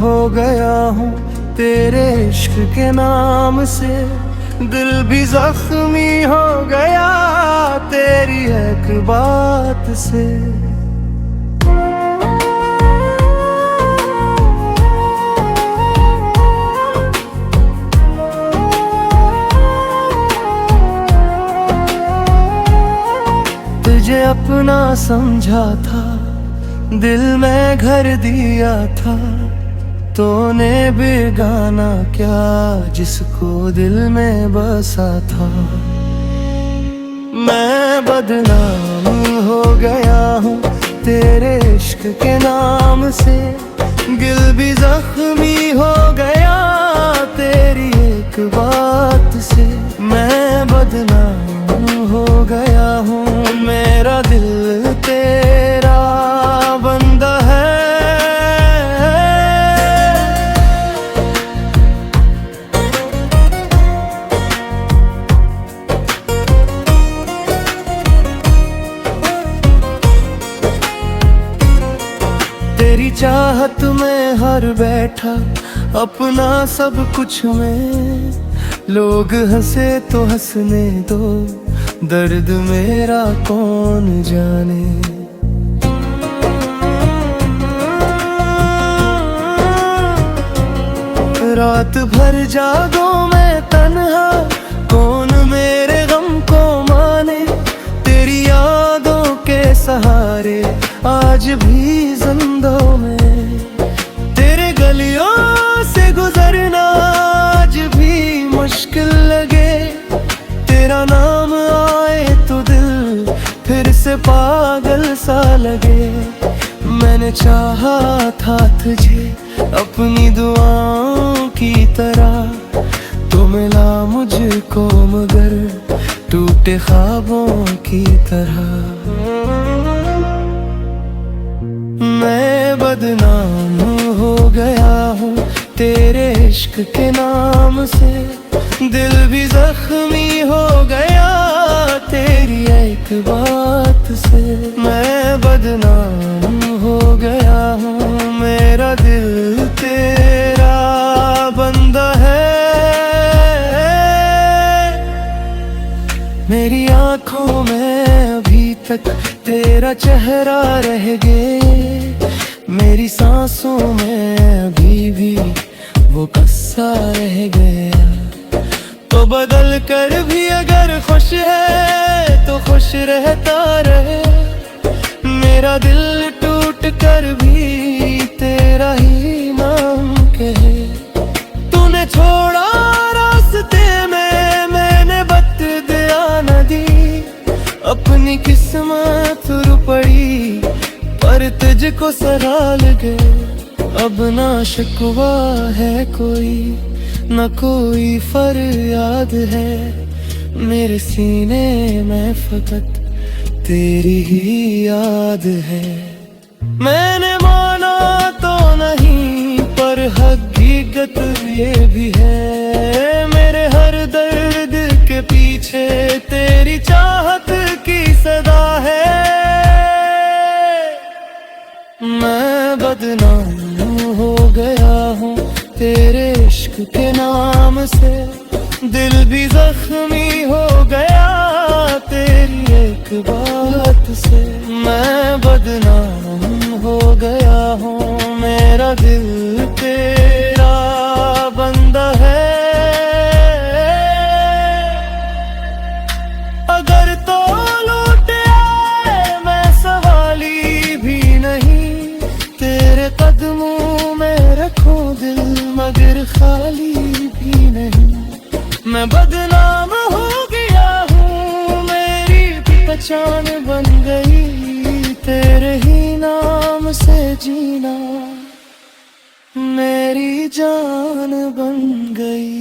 हो गया हूँ तेरे इश्क के नाम से। दिल भी जख्मी हो गया तेरी एक बात से। तुझे अपना समझा था, दिल में घर दिया था, तूने बेगाना क्या जिसको दिल में बसा था। मैं बदनाम हो गया हूँ तेरे इश्क के नाम से। दिल भी जख्मी हो गया तेरी एक बात से। मैं बदनाम हो गया हूँ, मेरा दिल तेरा बंदा है। तेरी चाहत में हर बैठा अपना सब कुछ में। लोग हंसे तो हंसने दो, दर्द मेरा कौन जाने। रात भर जागो मैं तन्हा, कौन मेरे गम को माने। तेरी यादों के सहारे आज भी जिंदों में। तेरे गलियों से गुजरना आज भी मुश्किल लगे। तेरा नाम आए तो दिल फिर से पागल सा लगे। मैंने चाहा था तुझे अपनी दुआओं की तरह, तो मिला मुझको मगर टूटे ख्वाबों की तरह। मैं बदनाम हो गया हूँ तेरे इश्क के नाम से। दिल भी जख्मी हो गया तेरी एक बात से। मैं बदनाम हो गया हूँ, मेरा दिल तेरा बंदा है। मेरी आँखों में अभी तक तेरा चेहरा रह गए। मेरी सांसों में अभी भी वो किस्सा रह गया। तो बदल कर भी अगर खुश है तो खुश रहता रहे। मेरा दिल टूट कर भी तेरा ही नाम कहे। तूने छोड़ा रास्ते में मैंने बत दिया न दी। अपनी किस्मत रुपड़ी पर तुझको सराल गए। अब ना शिकवा है कोई, न कोई फरियाद है। मेरे सीने में फकत तेरी ही याद है। मैंने माना तो नहीं पर हकीकत ये भी है। मेरे हर दर्द के पीछे तेरी चाहत की सदा है। मैं बदनाम हो गया हूँ तेरे इश्क के नाम से। दिल भी जख्मी हो गया तेरी एक बात से। मैं बदनाम हो गया हूँ, मेरा दिल तेरा बंदा है। अगर तो लौट आए मैं सवाली भी नहीं। तेरे कदमों में रखूं दिल मगर खाली भी नहीं। मैं बदनाम हो गया हूँ, मेरी पहचान बन गई। तेरे ही नाम से जीना मेरी जान बन गई।